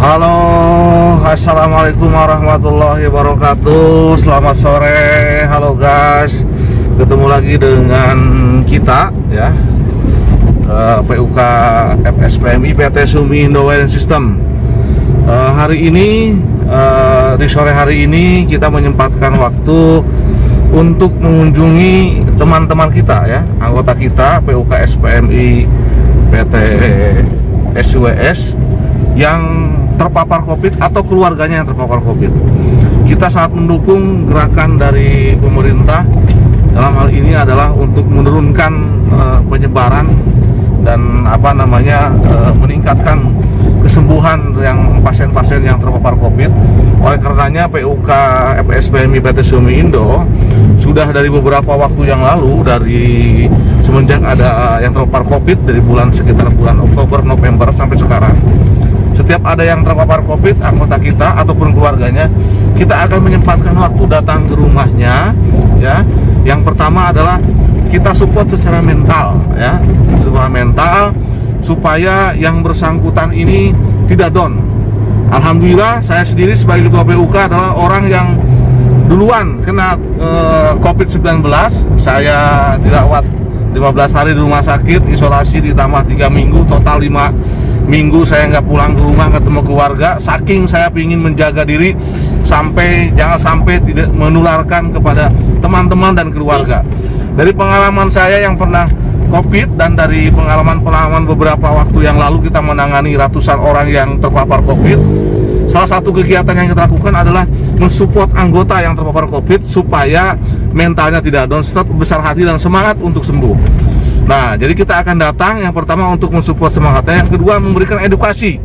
Halo, assalamualaikum warahmatullahi wabarakatuh. Selamat sore, halo guys. Ketemu lagi dengan kita ya, PUK FSPMI PT Sumindo Wiring System. Hari ini di sore hari ini kita menyempatkan waktu untuk mengunjungi teman-teman kita ya, anggota kita PUK SPMI PT SWS yang terpapar COVID atau keluarganya yang terpapar COVID. Kita sangat mendukung gerakan dari pemerintah dalam hal ini adalah untuk menurunkan penyebaran dan meningkatkan kesembuhan yang pasien-pasien yang terpapar COVID. Oleh karenanya PUK FSPMI PT Sumindo sudah dari beberapa waktu yang lalu, dari semenjak ada yang terpapar COVID dari sekitar bulan Oktober November sampai sekarang, setiap ada yang terpapar COVID, anggota kita ataupun keluarganya, kita akan menyempatkan waktu datang ke rumahnya ya. Yang pertama adalah kita support secara mental ya, secara mental supaya yang bersangkutan ini tidak down. Alhamdulillah saya sendiri sebagai ketua PUK adalah orang yang duluan kena COVID-19. Saya dirawat 15 hari di rumah sakit, isolasi ditambah 3 minggu, total 5 minggu saya nggak pulang ke rumah ketemu keluarga, saking saya ingin menjaga diri jangan sampai tidak menularkan kepada teman-teman dan keluarga. Dari pengalaman saya yang pernah COVID dan dari pengalaman beberapa waktu yang lalu kita menangani ratusan orang yang terpapar COVID, salah satu kegiatan yang kita lakukan adalah mensupport anggota yang terpapar COVID supaya mentalnya tidak down, tetap besar hati dan semangat untuk sembuh. Nah, jadi kita akan datang yang pertama untuk mensupport semangatnya, yang kedua memberikan edukasi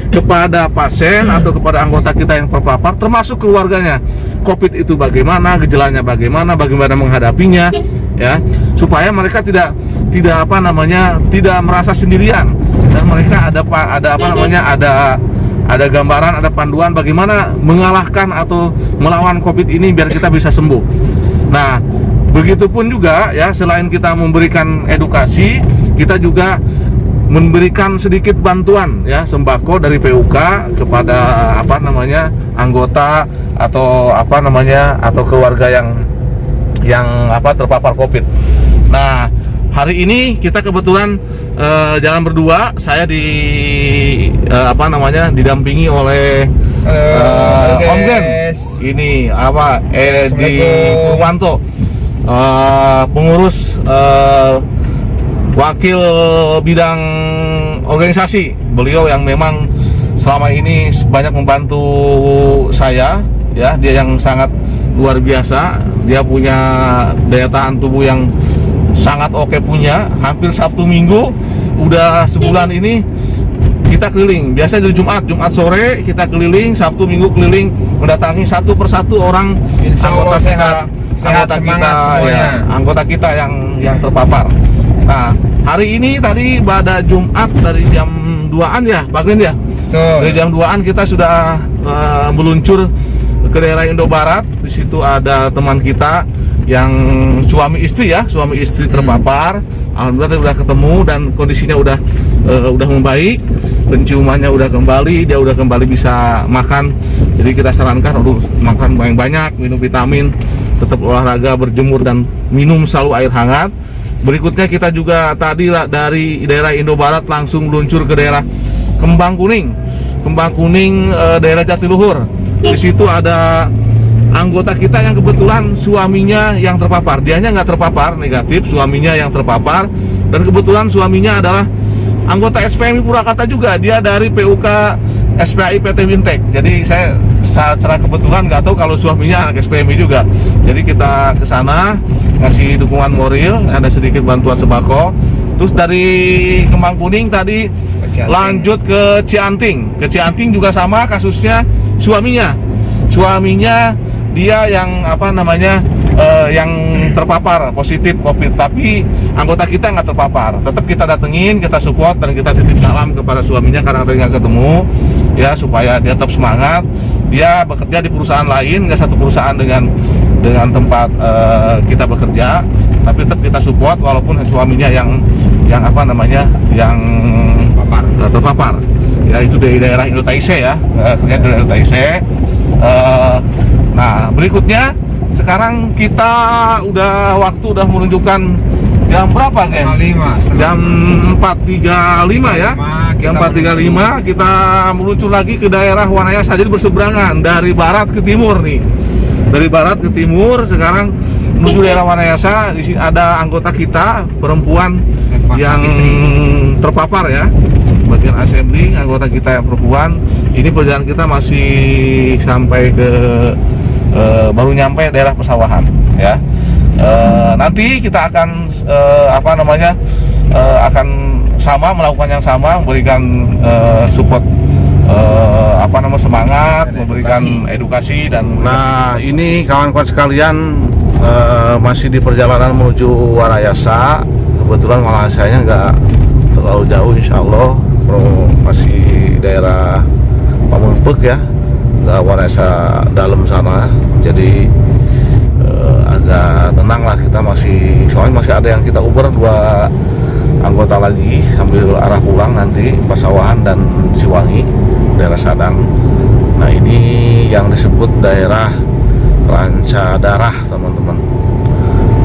kepada pasien atau kepada anggota kita yang terpapar, termasuk keluarganya. COVID itu bagaimana, gejalanya bagaimana menghadapinya, ya, supaya mereka tidak merasa sendirian dan mereka ada gambaran, ada panduan bagaimana mengalahkan atau melawan COVID ini biar kita bisa sembuh. Nah, begitupun juga ya, selain kita memberikan edukasi, kita juga memberikan sedikit bantuan ya, sembako dari PUK kepada anggota atau atau keluarga yang terpapar COVID. Nah, hari ini kita kebetulan jalan berdua, saya didampingi oleh Om Glenn. Ini Edi Purwanto, pengurus wakil bidang organisasi. Beliau yang memang selama ini banyak membantu saya ya, dia yang sangat luar biasa. Dia punya daya tahan tubuh yang sangat oke punya. Hampir Sabtu Minggu udah sebulan ini kita keliling. Biasanya dari Jumat sore kita keliling, Sabtu Minggu keliling mendatangi satu persatu orang anggota kita yang terpapar. Nah, hari ini tadi pada Jumat dari jam 2-an ya, Pak Glenn ya? Betul. Dari jam 2-an kita sudah meluncur ke daerah Indo Barat. Di situ ada teman kita yang suami istri terpapar. Alhamdulillah sudah ketemu dan kondisinya udah membaik, penciumannya udah kembali, dia udah kembali bisa makan. Jadi kita sarankan makan banyak, minum vitamin, tetap olahraga, berjemur dan minum selalu air hangat. Berikutnya kita juga tadi dari daerah Indo Barat langsung meluncur ke daerah Kembang Kuning, daerah Jatiluhur. Di situ ada anggota kita yang kebetulan suaminya yang terpapar. Dianya nggak terpapar negatif, suaminya yang terpapar, dan kebetulan suaminya adalah anggota SPMI Purwakarta juga. Dia dari PUK SPAI PT Wintek. Jadi saya secara kebetulan nggak tahu kalau suaminya anak SPMI juga. Jadi kita ke sana ngasih dukungan moral, ada sedikit bantuan sembako. Terus dari Kembang Kuning tadi lanjut ke Cianting. Ke Cianting juga sama kasusnya, suaminya dia yang yang terpapar positif COVID, tapi anggota kita nggak terpapar. Tetap kita datengin, kita support dan kita titip salam kepada suaminya karena tadi nggak ketemu ya, supaya dia tetap semangat. Dia bekerja di perusahaan lain, nggak satu perusahaan dengan tempat kita bekerja. tapi tetap kita support walaupun suaminya yang apa namanya yang terpapar. Ya itu dari daerah Indotaise ya, terkait dari Indotaise. Nah berikutnya sekarang kita waktu udah menunjukkan jam berapa Ken? Jam 4.35 ya. Jam 4.35 kita meluncur lagi ke daerah Wanayasa, jadi berseberangan dari barat ke timur nih. Dari barat ke timur sekarang menuju daerah Wanayasa. Di sini ada anggota kita perempuan yang terpapar ya. Bagian assembly anggota kita yang perempuan. Ini perjalanan kita masih sampai ke baru nyampe daerah persawahan ya. Nanti kita akan akan sama melakukan yang sama, memberikan support semangat, memberikan edukasi dan ini kawan-kawan sekalian masih di perjalanan menuju Wanayasa. Kebetulan Wanayasanya nggak terlalu jauh, insya Allah masih daerah Pamengpek ya, nggak Wanayasa dalam sana, jadi agak tenang lah kita soalnya masih ada yang kita uber 2 anggota lagi sambil arah pulang nanti Pasawahan dan Ciwangi daerah Sadang. Nah ini yang disebut daerah Ranca Darah teman-teman.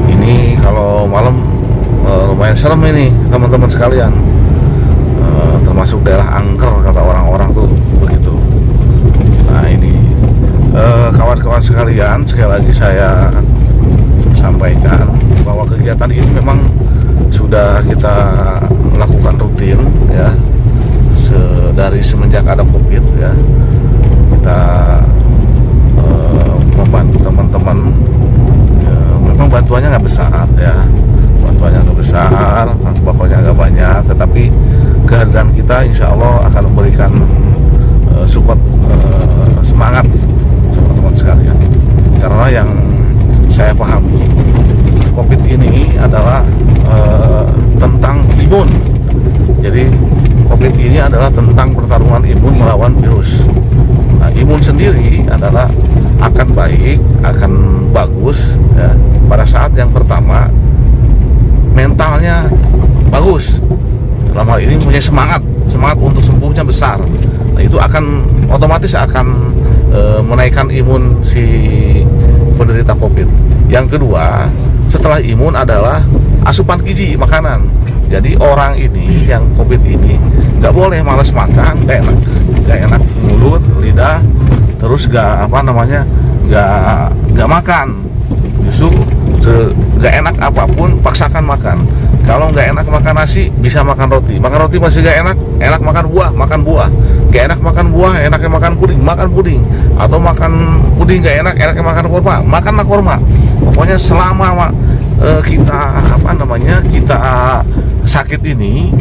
Ini kalau malam lumayan serem ini teman-teman sekalian, termasuk daerah angker kata orang-orang tuh begitu. Nah ini kawan-kawan sekalian, sekali lagi saya sampaikan bahwa kegiatan ini memang sudah kita lakukan rutin ya, dari semenjak ada COVID ya. Kita membantu teman-teman ya, memang bantuannya nggak besar ya, pokoknya nggak banyak, tetapi kehadiran kita insya Allah akan memberikan support semangat teman-teman sekalian. Karena yang saya pahami COVID ini adalah tentang imun. Jadi COVID ini adalah tentang pertarungan imun melawan virus. Nah, imun sendiri adalah akan baik, akan bagus ya, pada saat yang pertama mentalnya bagus. Dalam hal ini punya semangat untuk sembuhnya besar. Nah, itu akan otomatis akan menaikkan imun si penderita COVID. Yang kedua, setelah imun adalah asupan gizi makanan. Jadi orang ini yang COVID ini nggak boleh malas makan, nggak enak mulut, lidah, terus nggak makan. Justru nggak enak apapun paksakan makan. Kalau nggak enak makan nasi, bisa makan roti masih nggak enak makan buah, nggak enak makan buah, enaknya makan puding, atau makan puding nggak enaknya makan kurma, makanlah kurma. Pokoknya selama kita sakit ini,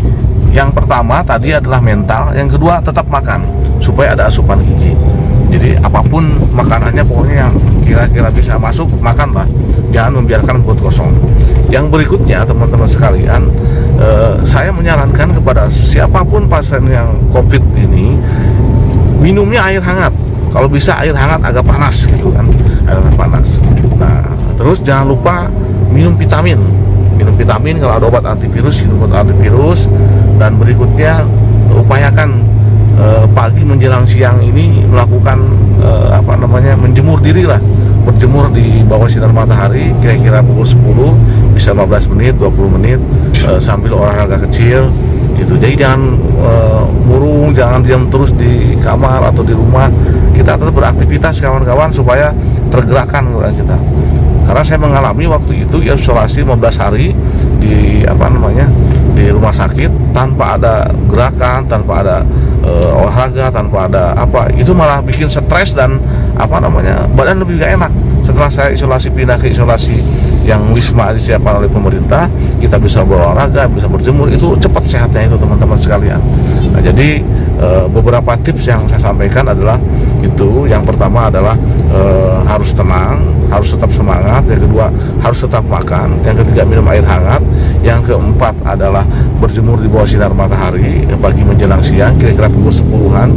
yang pertama tadi adalah mental, yang kedua tetap makan supaya ada asupan gizi. Jadi apapun makanannya pokoknya yang kira-kira bisa masuk, makanlah, jangan membiarkan perut kosong. Yang berikutnya teman-teman sekalian, saya menyarankan kepada siapapun pasien yang COVID ini, minumnya air hangat. Kalau bisa air hangat agak panas gitu kan, air hangat panas. Nah terus jangan lupa minum vitamin kalau ada obat antivirus, dan berikutnya upayakan pagi menjelang siang ini melakukan menjemur diri lah, berjemur di bawah sinar matahari kira-kira pukul 10, bisa 15 menit, 20 menit, sambil olahraga kecil gitu. Jadi jangan murung, jangan diam terus di kamar atau di rumah. Kita tetap beraktivitas kawan-kawan supaya tergerakkan kita. Karena saya mengalami waktu itu isolasi 15 hari di di rumah sakit tanpa ada gerakan, tanpa ada olahraga, tanpa ada itu malah bikin stres dan badan lebih gak enak. Setelah saya isolasi, pindah ke isolasi yang wisma disiapkan oleh pemerintah, kita bisa berolahraga, bisa berjemur, itu cepat sehatnya itu teman-teman sekalian. Nah, jadi beberapa tips yang saya sampaikan adalah itu. Yang pertama adalah harus tenang, harus tetap semangat. Yang kedua harus tetap makan. Yang ketiga minum air hangat. Yang keempat adalah berjemur di bawah sinar matahari pagi menjelang siang kira-kira pukul 10-an.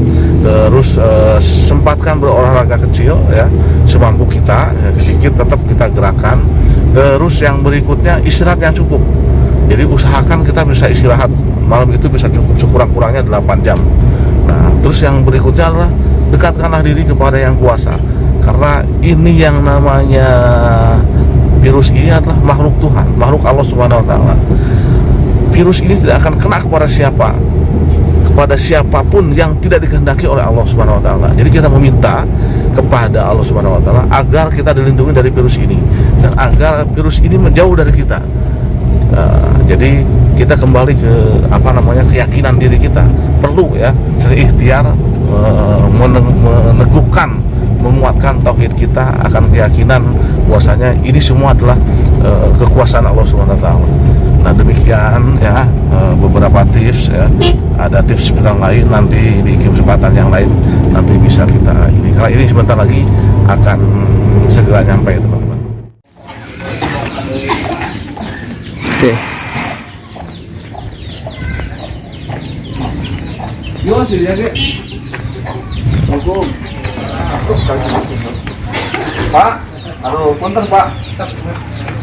Terus sempatkan berolahraga kecil ya, semampu kita, sedikit tetap kita gerakan Terus yang berikutnya istirahat yang cukup. Jadi usahakan kita bisa istirahat malam itu bisa cukup sekurang-kurangnya 8 jam. Nah, terus yang berikutnya adalah dekatkanlah diri kepada yang kuasa. Karena ini yang namanya virus ini adalah makhluk Tuhan, makhluk Allah Subhanahu wa taala. Virus ini tidak akan kena kepada siapapun yang tidak dikehendaki oleh Allah Subhanahu wa taala. Jadi kita meminta kepada Allah Subhanahu wa taala agar kita dilindungi dari virus ini dan agar virus ini menjauh dari kita. Jadi kita kembali ke keyakinan diri kita. Perlu ya sering ikhtiar meneguhkan, menguatkan tauhid kita akan keyakinan bahwasanya ini semua adalah kekuasaan Allah Subhanahu wa taala. Nah, demikian ya beberapa tips ya. Ada tips yang lain nanti di kesempatan yang lain nanti bisa kita ini. Karena ini sebentar lagi akan segera nyampe teman-teman. Oke. Yo sih ya, Dek. Pak, aduh, punten Pak.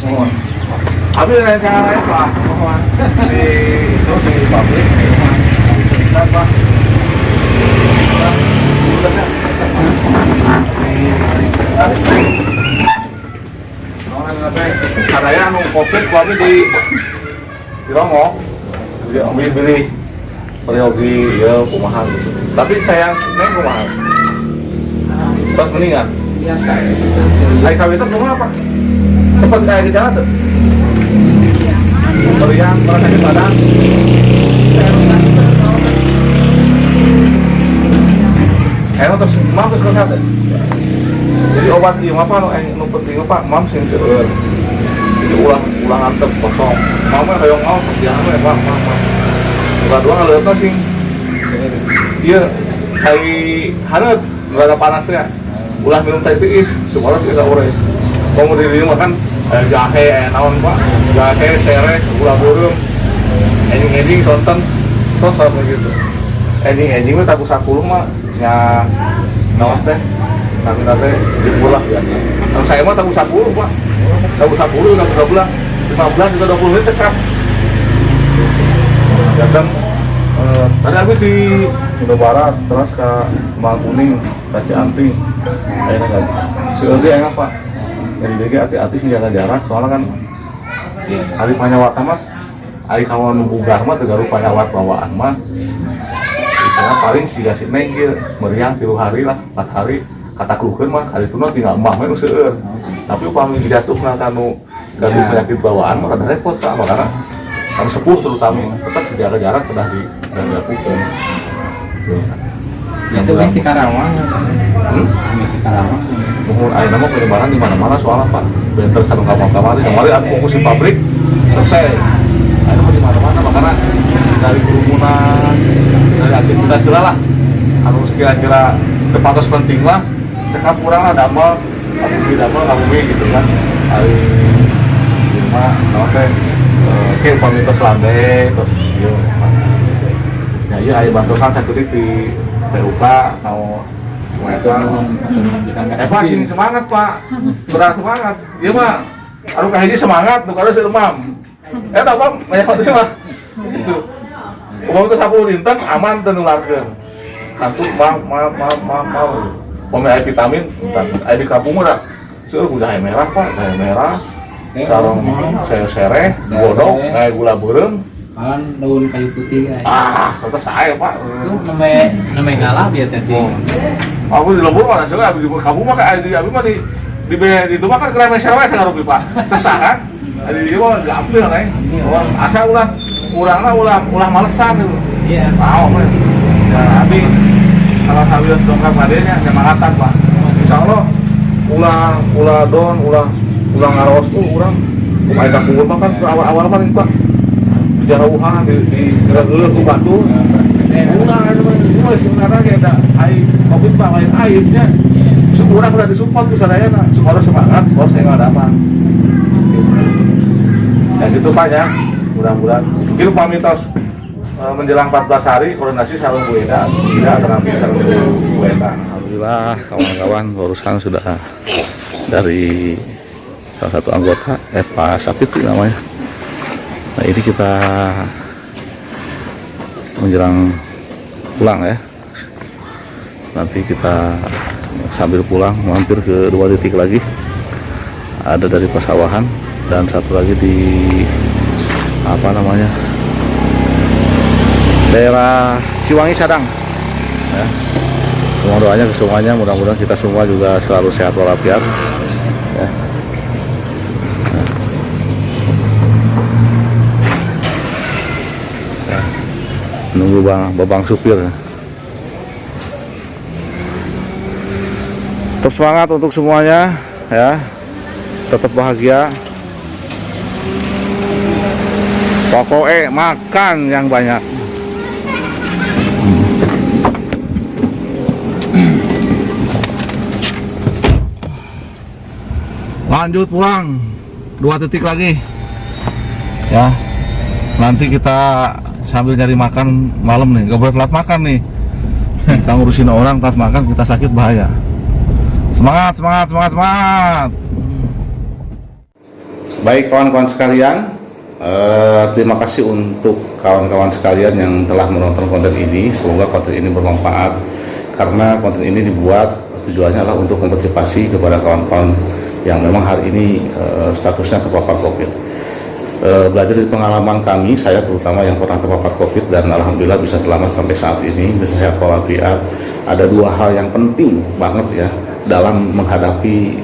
Mohon. Habis rencana lain Pak. Mohon. Di pabrik. Pak. Sadaya anu Covid kami di Romo. Jadi ambil periogi ya kumaha gitu. Tapi sayang neng kumaha. Pas meninggal. Biasa. Ai kawin teh kumaha Pak? Cepat kayak di jalan tuh. Meriang, merasa sakit badan. Terus mampus ke sana. Jadi obat ieu apa nu penting Pak, mam sing seueur. Jadi ulang antep kosong. Mama hoyong mau kerjaan we Pak. Ulah dua ngaleutna sing ieu cai hareut, enggak ada panasnya. Ulah minum teh tiis, supaya kita ore. Mau di dieu makan jahe naon Pak. Jahe, sereh, gula burung. Ending sonten terus sampai gitu. Ending mah tabu 10 mah nya naon teh. Kami teh dipulah biasa. Kalau saya mah tabu 10 Pak. Tabu 10 tabu 12, 15 juga 20 menit cekap. Datang tadi aku di Indo Barat terus ke Kembang Kuning, ke Ciamping. Kayaknya kan seudi enak Pak. Jadi hati-hati sih jaga jarak soalnya kan hari panyawat Mas, hari kawan bugar mah tegaru panyawat bawaan mah. Misalnya paling si gasih nenggil meriang 3 hari lah, 4 hari kata keluhkeun mah kali tuna tinggal embah mah nu seueur. Tapi upami dijatuhna kanu gaduh penyakit bawaan mah rada repot Pak, makana kami sepuh terutama tetap jaga jarak sudah dilakukan. Itu kan di Karawang. Di Karawang. Mohon ayeuna mah penyebaran di mana-mana soalnya Pak. Benter sanu kamar-kamari, kemarin aku fokus di pabrik selesai. Ayeuna mah di mana-mana makanya dari kerumunan, dari aktivitas lah. Harus kira-kira tepatos penting lah. Cekap kurang lah damel, kamu gitu kan. Hari lima, oke. Oke, pamitos lambe, terus iya. Ya iya, ayo bantuan sakutik di PUK, mau mereka Pak, sini semangat Pak, berat semangat. Iya Pak, aduh kahiji semangat, tuh kalau si demam. Tahu Pak, banyak bantuan Pak. Gitu. Umum itu 10 dinten, aman tenularkeun. Kantu mau. Pemain vitamin, air di kampung udah. Seueur jahe merah Pak, jahe merah. Sarong sereh, godok, kayak gula burung. Malah daun kayu putih guys. Kata saya Pak. Itu namanya ngalah dia tadi. Aku di lembur mana sih? Abi di kampung mah kayak di abi mah di rumah kan keren serwe sangarupi Pak. Tesah kan? Di dia mah gampil nih. Asa ulah malesan gitu. Iya. Mau mah. Ya abi kalau sambil dongkrak padenya semangatan Pak. Insyaallah ulah don ulang ngaros tuh orang kumaha ka kumpul mah kan awal-awal mah Pak. Jarauhan di geuleuh ku batu. Ulah itu mah sebenarnya kayak ada air Covid Pak lain airnya. Urang udah disupport ku sadayana. Sekolah semangat, sekolah saya enggak aman. Ya gitu Pak ya. Mudah-mudahan mungkin pamitos menjelang 14 hari koordinasi sareng Bu Eda. Tidak terapi sareng Bu Eda. Alhamdulillah kawan-kawan barusan sudah dari salah satu anggota Pak Sapit namanya. Nah ini kita menjelang pulang ya, nanti kita sambil pulang mampir ke 2 titik lagi, ada dari Pasawahan dan satu lagi di apa namanya daerah Ciwangi Sadang ya. Semua doanya ke semuanya, mudah-mudahan kita semua juga selalu sehat walafiat ya. Nunggu babang supir. Tetap semangat untuk semuanya ya, tetap bahagia, pokoknya makan yang banyak. Lanjut pulang 2 titik lagi ya, nanti kita sambil nyari makan malam nih, gak boleh telat makan nih. Kita ngurusin orang telat makan, kita sakit bahaya. Semangat, semangat, semangat, semangat. Baik kawan-kawan sekalian, terima kasih untuk kawan-kawan sekalian yang telah menonton konten ini. Semoga konten ini bermanfaat, karena konten ini dibuat tujuannya adalah untuk memotivasi kepada kawan-kawan yang memang hari ini statusnya terpapar COVID. Belajar dari pengalaman kami, saya terutama yang pernah terpapar COVID dan alhamdulillah bisa selamat sampai saat ini, bisa sehat walafiat. Ada 2 hal yang penting banget ya dalam menghadapi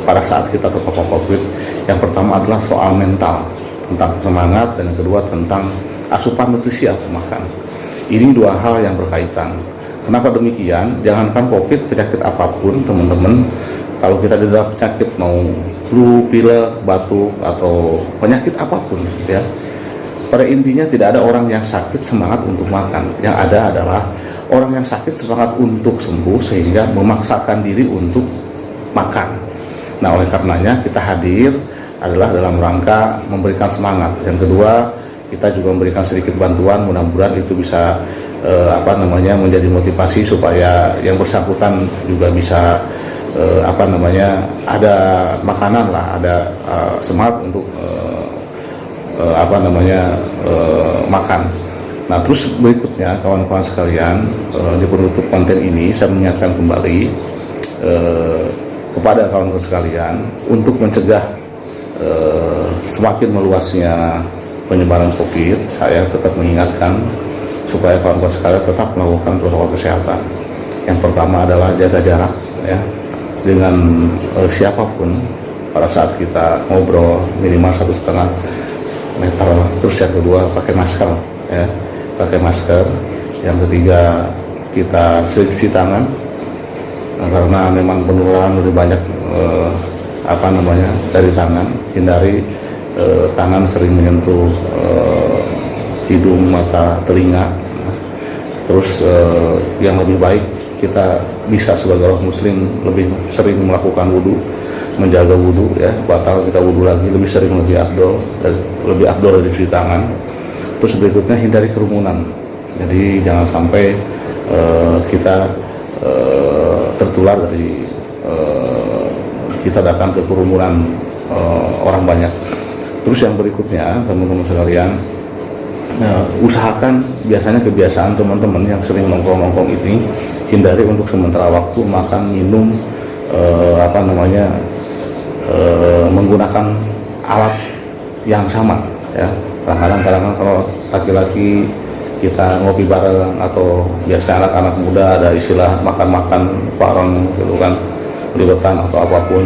pada saat kita terpapar COVID. Yang pertama adalah soal mental, tentang semangat, dan yang kedua tentang asupan nutrisi atau makan. Ini 2 hal yang berkaitan. Kenapa demikian? Jangankan COVID, penyakit apapun teman-teman, kalau kita didera penyakit mau flu, pilek, batuk, atau penyakit apapun ya, pada intinya tidak ada orang yang sakit semangat untuk makan. Yang ada adalah orang yang sakit semangat untuk sembuh sehingga memaksakan diri untuk makan. Nah oleh karenanya kita hadir adalah dalam rangka memberikan semangat. Yang kedua, kita juga memberikan sedikit bantuan, mudah-mudahan itu bisa menjadi motivasi supaya yang bersangkutan juga bisa ada makanan lah, ada semangat untuk makan. Nah terus berikutnya kawan-kawan sekalian, di penutup konten ini saya mengingatkan kembali kepada kawan-kawan sekalian untuk mencegah semakin meluasnya penyebaran COVID. Saya tetap mengingatkan supaya kawan-kawan sekalian tetap melakukan protokol kesehatan. Yang pertama adalah jaga jarak ya dengan siapapun pada saat kita ngobrol, minimal 1,5 meter. Terus yang kedua pakai masker ya, pakai masker. Yang ketiga kita sering cuci tangan, karena memang penularan lebih banyak dari tangan. Hindari tangan sering menyentuh hidung, mata, telinga. Terus yang lebih baik kita bisa sebagai orang muslim lebih sering melakukan wudhu, menjaga wudhu ya, batal kita wudhu lagi lebih sering, lebih afdol dari cuci tangan. Terus berikutnya hindari kerumunan, jadi jangan sampai kita tertular dari kita datang ke kerumunan orang banyak. Terus yang berikutnya teman-teman sekalian, usahakan, biasanya kebiasaan teman-teman yang sering nongkrong-nongkrong ini, hindari untuk sementara waktu makan, minum, menggunakan alat yang sama ya. Kadang-kadang kalau laki-laki kita ngopi bareng, atau biasanya anak-anak muda ada istilah makan-makan bareng gitu kan, libetan atau apapun,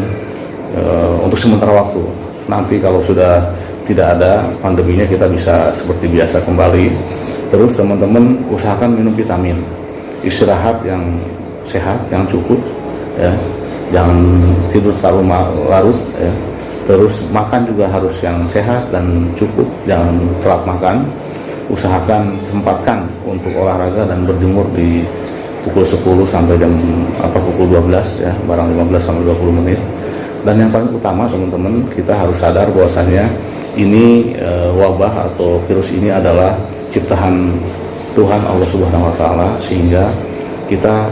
untuk sementara waktu. Nanti kalau sudah tidak ada pandeminya, kita bisa seperti biasa kembali. Terus teman-teman usahakan minum vitamin, istirahat yang sehat, yang cukup ya, jangan tidur terlalu larut ya. Terus makan juga harus yang sehat dan cukup, jangan telat makan. Usahakan sempatkan untuk olahraga dan berjemur di pukul 10 sampai pukul 12 ya, barang 15 sampai 20 menit. Dan yang paling utama teman-teman, kita harus sadar bahwasannya ini wabah atau virus ini adalah ciptaan Tuhan Allah Subhanahu wa taala, sehingga kita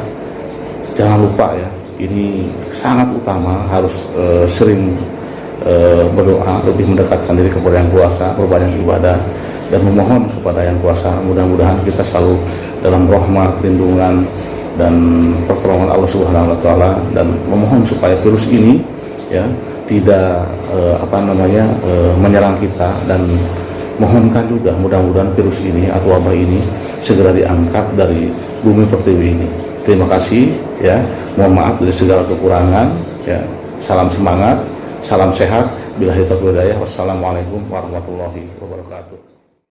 jangan lupa ya, ini sangat utama, harus sering berdoa, lebih mendekatkan diri kepada Yang Kuasa, berbanyak ibadah dan memohon kepada Yang Kuasa. Mudah-mudahan kita selalu dalam rahmat, lindungan dan pertolongan Allah Subhanahu wa taala, dan memohon supaya virus ini ya tidak menyerang kita, dan mohonkan juga mudah-mudahan virus ini atau wabah ini segera diangkat dari bumi pertiwi ini. Terima kasih ya. Mohon maaf dari segala kekurangan ya. Salam semangat, salam sehat. Billahi taufiq wal hidayah. Wassalamualaikum warahmatullahi wabarakatuh.